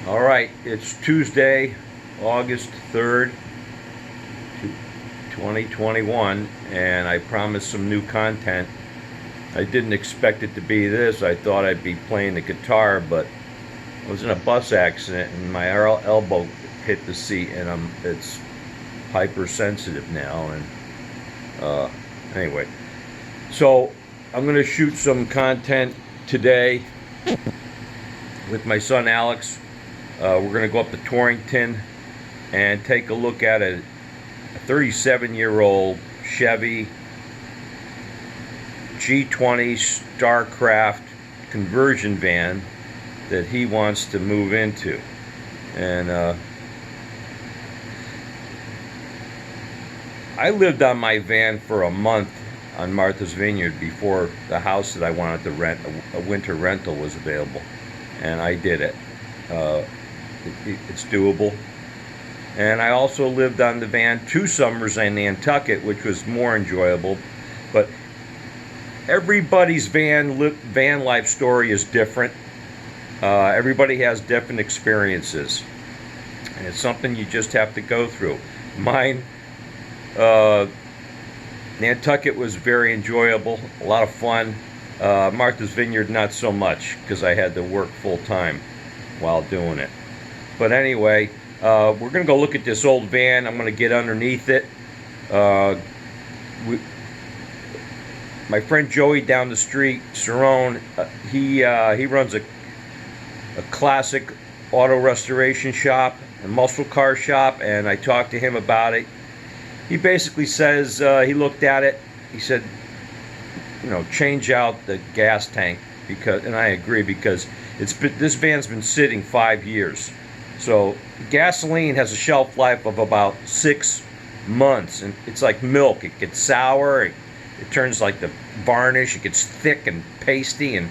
All right, it's Tuesday, August 3rd, 2021, and I promised some new content. I didn't expect it to be this. I thought I'd be playing the guitar, but I was in a bus accident and my elbow hit the seat, and it's hypersensitive now. And anyway, so I'm going to shoot some content today with my son Alex. We're going to go up to Torrington and take a look at a 37-year-old Chevy G20 Starcraft conversion van that he wants to move into. And I lived on my van for a month on Martha's Vineyard before the house that I wanted to rent, a winter rental, was available, and I did it. It's doable. And I also lived on the van 2 summers in Nantucket, which was more enjoyable. But everybody's van life story is different. Everybody has different experiences, and it's something you just have to go through. Mine, Nantucket was very enjoyable, a lot of fun. Martha's Vineyard, not so much, because I had to work full time while doing it. But anyway, we're going to go look at this old van. I'm going to get underneath it. My friend Joey down the street, Cerrone, he runs a classic auto restoration shop, a muscle car shop, and I talked to him about it. He basically says, he looked at it, he said, change out the gas tank, and I agree, because this van's been sitting 5 years. So gasoline has a shelf life of about 6 months, and it's like milk. It gets sour, it turns like the varnish, it gets thick and pasty, and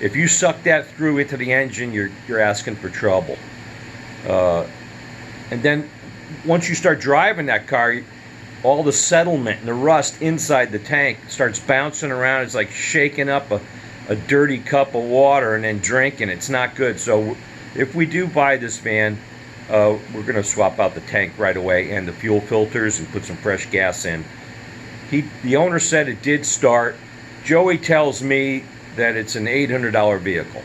if you suck that through into the engine, you're asking for trouble. And then once you start driving that car, all the settlement and the rust inside the tank starts bouncing around. It's like shaking up a dirty cup of water and then drinking. It's not good. So if we do buy this van, we're going to swap out the tank right away and the fuel filters and put some fresh gas in. The owner said it did start. Joey tells me that it's an $800 vehicle,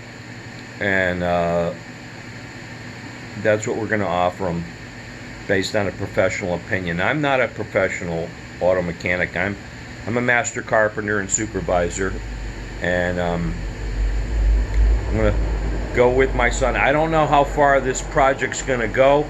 and that's what we're going to offer him based on a professional opinion. I'm not a professional auto mechanic. I'm a master carpenter and supervisor, and I'm going to go with my son. I don't know how far this project's going to go.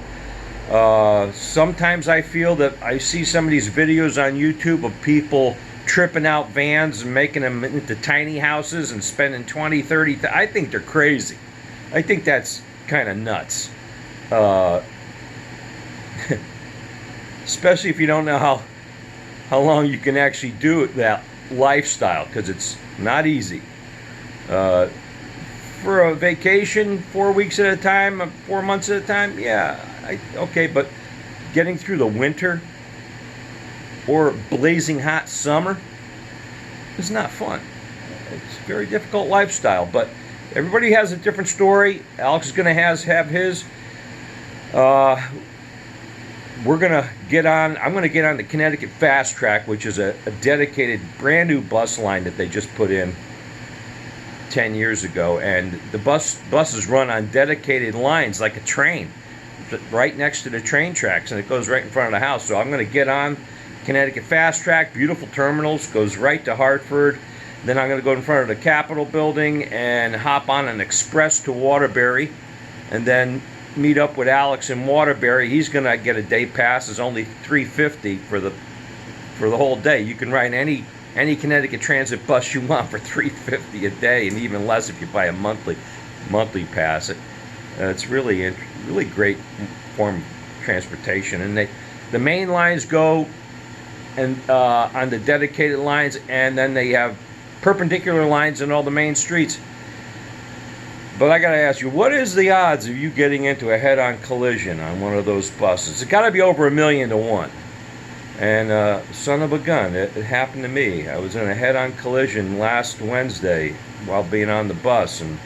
Sometimes I feel that I see some of these videos on YouTube of people tripping out vans and making them into tiny houses and spending 20, 30. I think they're crazy. I think that's kind of nuts. Especially if you don't know how long you can actually do that lifestyle, because it's not easy. For a vacation, 4 weeks at a time, 4 months at a time, yeah, okay, but getting through the winter or blazing hot summer is not fun. It's a very difficult lifestyle, but everybody has a different story. Alex is going to have his. I'm going to get on the Connecticut Fast Track, which is a dedicated brand new bus line that they just put in 10 years ago, and the buses run on dedicated lines like a train, right next to the train tracks, and it goes right in front of the house. So I'm going to get on Connecticut Fast Track, beautiful terminals, goes right to Hartford. Then I'm going to go in front of the Capitol building and hop on an express to Waterbury, and then meet up with Alex in Waterbury. He's going to get a day pass. It's only $3.50 for the whole day. You can ride any Connecticut Transit bus you want for $3.50 a day, and even less if you buy a monthly pass. It's really great form of transportation. And the main lines go and on the dedicated lines, and then they have perpendicular lines in all the main streets. But I got to ask you, what is the odds of you getting into a head-on collision on one of those buses? It's got to be over 1,000,000 to 1. And son of a gun, it happened to me. I was in a head-on collision last Wednesday while being on the bus, and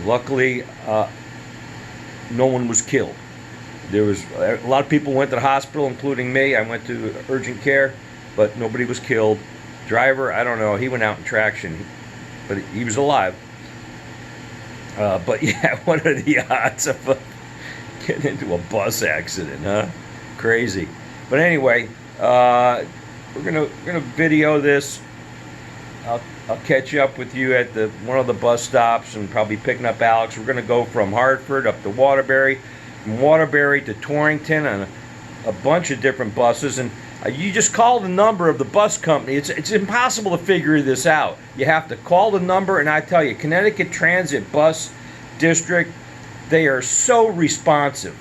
Luckily, no one was killed. There was a lot of people went to the hospital, including me. I went to urgent care, but nobody was killed. Driver, I don't know. He went out in traction, but he was alive. But yeah, what are the odds of getting into a bus accident, huh? Crazy. But anyway, we're gonna video this. I'll catch up with you at one of the bus stops and probably picking up Alex. We're gonna go from Hartford up to Waterbury, from Waterbury to Torrington on a bunch of different buses. And you just call the number of the bus company. It's impossible to figure this out. You have to call the number, and I tell you, Connecticut Transit Bus District, they are so responsive.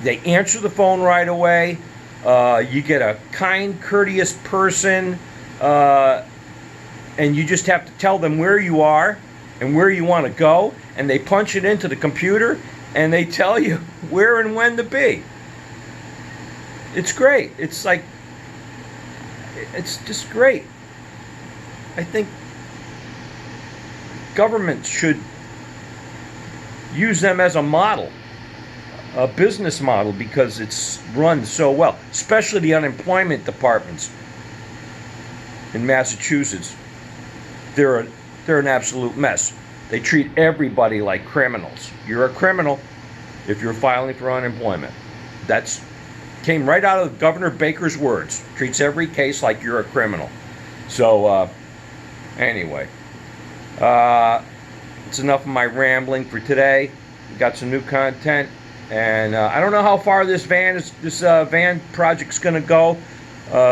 They answer the phone right away. You get a kind, courteous person, and you just have to tell them where you are and where you want to go, and they punch it into the computer, and they tell you where and when to be. It's great. It's just great. I think government should use them as a model, a business model, because it's run so well, especially the unemployment departments in Massachusetts. They're an absolute mess. They treat everybody like criminals. You're a criminal if you're filing for unemployment. That's came right out of Governor Baker's words. Treats every case like you're a criminal. So anyway, it's enough of my rambling for today. We got some new content, and I don't know how far this van project's going to go.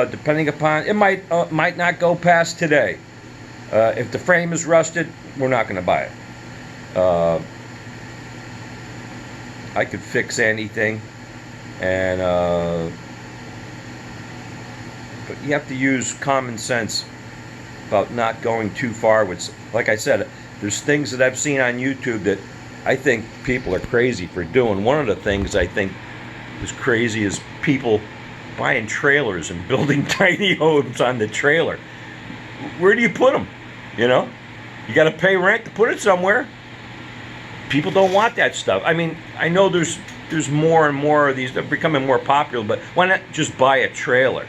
Depending upon it, might not go past today. If the frame is rusted, we're not going to buy it. I could fix anything, and but you have to use common sense about not going too far with. Like I said, there's things that I've seen on YouTube that I think people are crazy for doing. One of the things I think is crazy is people buying trailers and building tiny homes on the trailer. Where do you put them? You know, you got to pay rent to put it somewhere. People don't want that stuff. I mean, I know there's more and more of these. They're becoming more popular, but why not just buy a trailer,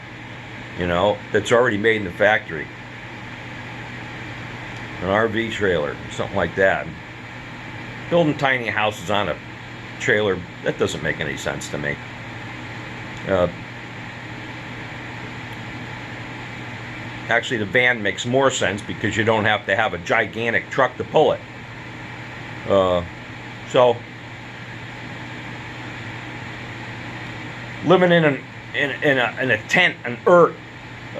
you know, that's already made in the factory? An RV trailer, something like that. Building tiny houses on a trailer, that doesn't make any sense to me. Actually, the van makes more sense because you don't have to have a gigantic truck to pull it. So, living in a tent, an yurt,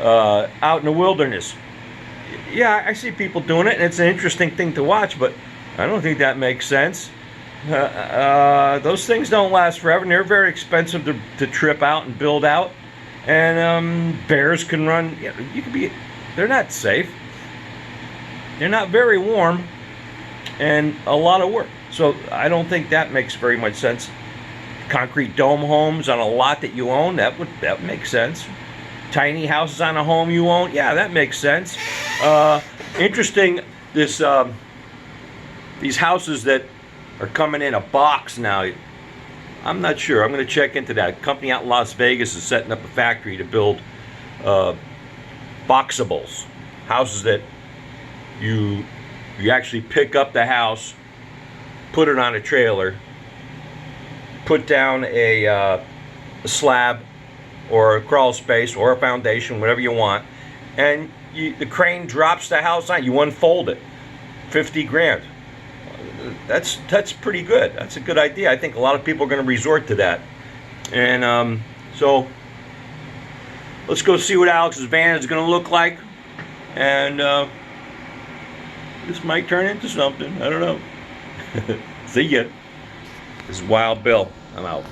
out in the wilderness. Yeah, I see people doing it, and it's an interesting thing to watch, but I don't think that makes sense. Those things don't last forever, and they're very expensive to trip out and build out. And bears can run. You could be. They're not safe. They're not very warm, and a lot of work. So I don't think that makes very much sense. Concrete dome homes on a lot that you own, that makes sense. Tiny houses on a home you own, yeah, that makes sense. Interesting. These houses that are coming in a box now. I'm not sure. I'm going to check into that. A company out in Las Vegas is setting up a factory to build boxables, houses that you actually pick up the house, put it on a trailer, put down a slab or a crawl space or a foundation, whatever you want, and the crane drops the house on. You unfold it. 50 grand. That's pretty good. That's a good idea. I think a lot of people are going to resort to that. And so let's go see what Alex's van is going to look like. And this might turn into something. I don't know. See ya. This is Wild Bill. I'm out.